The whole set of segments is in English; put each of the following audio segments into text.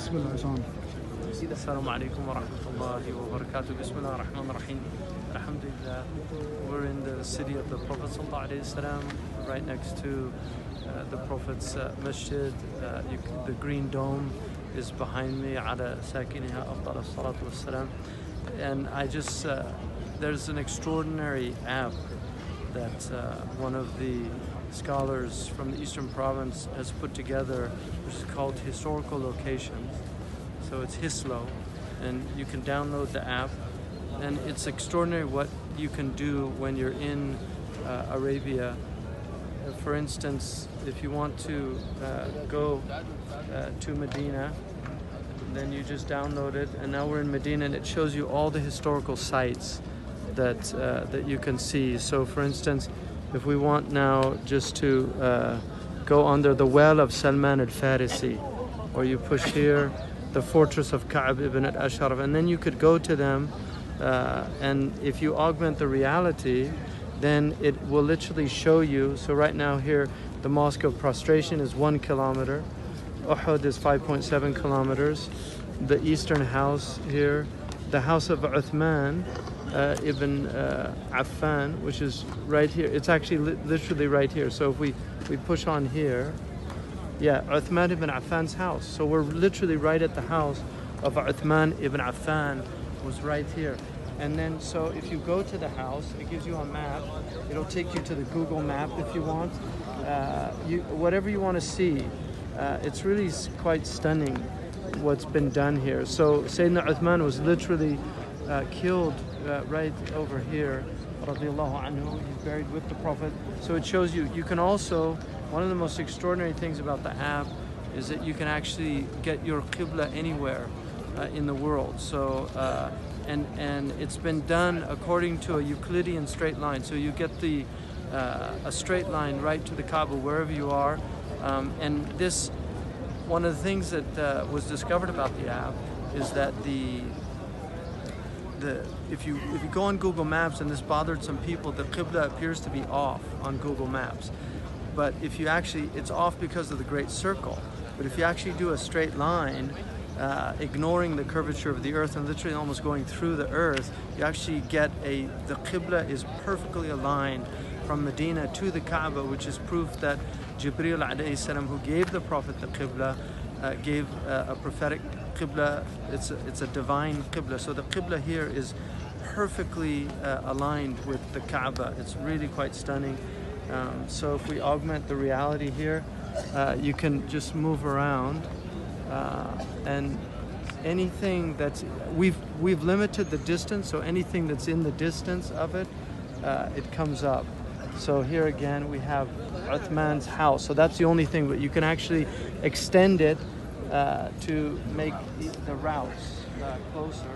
بسم الله عصام. Assalamu alaikum wa rahmatullahi wa barakatuh. Bismillah ar-Rahman ar-Rahim. Alhamdulillah. We're in the city of the Prophet sallallahu alaihi wasallam, right next to the Prophet's masjid. The green dome is behind me. Ala sakiniha afdal as-salatu was-salam. And I just, there's an extraordinary app that one of the scholars from the Eastern Province has put together, which is called Historical Locations. So it's Hislo, and you can download the app, and it's extraordinary what you can do when you're in Arabia. For instance, if you want to go to Medina, then you just download it, and now we're in Medina, and it shows you all the historical sites that that you can see. So for instance, if we want now just to go under the well of Salman al-Farisi, or you push here, the fortress of Ka'b ibn al-Ashraf, and then you could go to them, and if you augment the reality, then it will literally show you. So right now here, the Mosque of Prostration is 1 kilometer, Uhud is 5.7 kilometers, the Eastern House here, the house of Uthman ibn Affan, which is right here. It's actually literally right here. So if we push on here, yeah, Uthman ibn Affan's house. So we're literally right at the house of Uthman ibn Affan, was right here. And then, so if you go to the house, it gives you a map. It'll take you to the Google map if you want. Whatever you want to see. It's really quite stunning what's been done here. So Sayyidina Uthman was literally killed right over here. Radiallahu anhu. He's buried with the Prophet. So it shows you, you can also, one of the most extraordinary things about the app is that you can actually get your Qibla anywhere in the world. So, and it's been done according to a Euclidean straight line. So you get a straight line right to the Kaaba wherever you are. And this, one of the things that was discovered about the app is that if you go on Google Maps, and this bothered some people, the Qibla appears to be off on Google Maps. But if you actually, it's off because of the Great Circle. But if you actually do a straight line, ignoring the curvature of the earth and literally almost going through the earth, you actually get the Qibla is perfectly aligned from Medina to the Kaaba, which is proof that Jibreel alayhi salam, who gave the Prophet the Qibla, gave a prophetic Qibla. It's a divine Qibla. So the Qibla here is perfectly aligned with the Kaaba. It's really quite stunning. So if we augment the reality here, you can just move around, and anything that's, we've limited the distance, so anything that's in the distance of it, it comes up. So here again we have Uthman's house. So that's the only thing, but you can actually extend it to make the routes closer.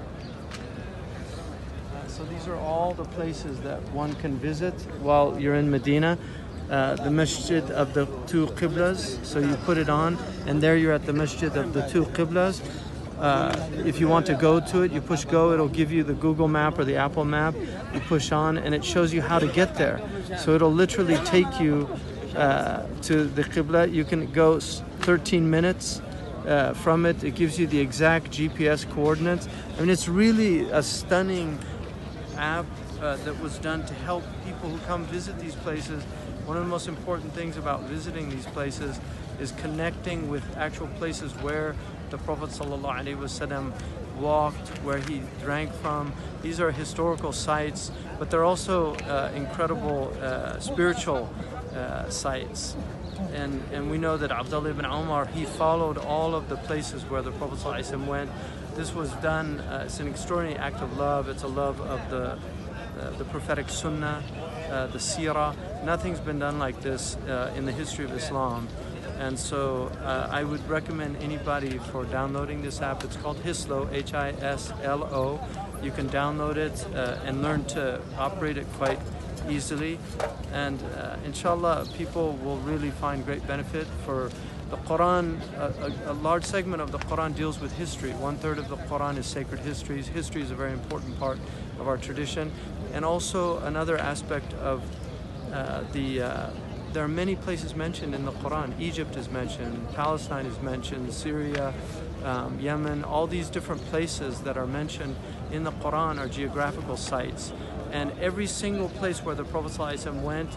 So these are all the places that one can visit while you're in Medina. The masjid of the 2 Qiblas, so you put it on, and there you're at the masjid of the 2 Qiblas. If you want to go to it, you push go, it'll give you the Google map or the Apple map. You push on, and it shows you how to get there. So it'll literally take you to the Qibla. You can go 13 minutes from it. It gives you the exact GPS coordinates. I mean, it's really a stunning app that was done to help people who come visit these places. One of the most important things about visiting these places is connecting with actual places where the Prophet ﷺ walked, where he drank from. These are historical sites, but they're also incredible spiritual sites. And we know that Abdullah ibn Umar, he followed all of the places where the Prophet ﷺ went. This was done, it's an extraordinary act of love. It's a love of the prophetic sunnah, the seerah. Nothing's been done like this in the history of Islam. And so I would recommend anybody for downloading this app. It's called Hislo, H-I-S-L-O. You can download it and learn to operate it quite easily. And inshallah, people will really find great benefit. For the Quran, a large segment of the Quran deals with history. 1/3 of the Quran is sacred histories. History is a very important part of our tradition. And also another aspect of there are many places mentioned in the Quran. Egypt is mentioned, Palestine is mentioned, Syria, Yemen, all these different places that are mentioned in the Quran are geographical sites. And every single place where the Prophet ﷺ went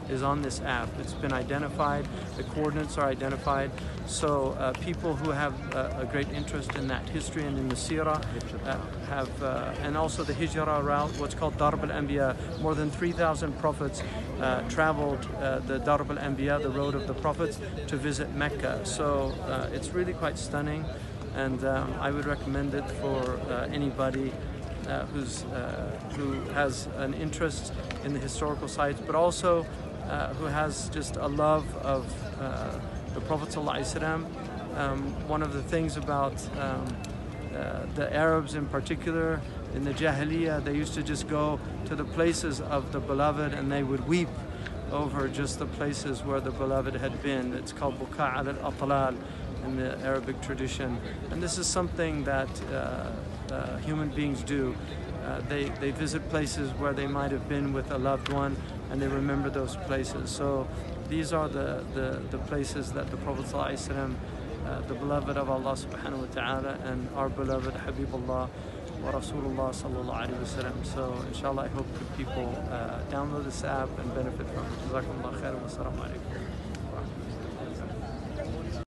is on this app. It's been identified, the coordinates are identified. So people who have a great interest in that history and in the seerah and also the hijrah route, what's called Darb al-Anbiya. More than 3,000 prophets traveled the Darb al-Anbiya, the road of the prophets, to visit Mecca. So it's really quite stunning, and I would recommend it for anybody who has an interest in the historical sites, but also who has just a love of the Prophet ﷺ. One of the things about the Arabs in particular, in the Jahiliyyah, they used to just go to the places of the Beloved and they would weep over just the places where the Beloved had been. It's called Buka' al-Atlal in the Arabic tradition. And this is something that human beings do. They visit places where they might have been with a loved one and they remember those places. So these are the places that the Prophet ﷺ, the beloved of Allah subhanahu wa ta'ala, and our beloved Habibullah wa Rasulullah sallallahu alayhi wa sallam. So inshallah, I hope that people download this app and benefit from it. Jazakumullah khairan wa assalamu alaikum.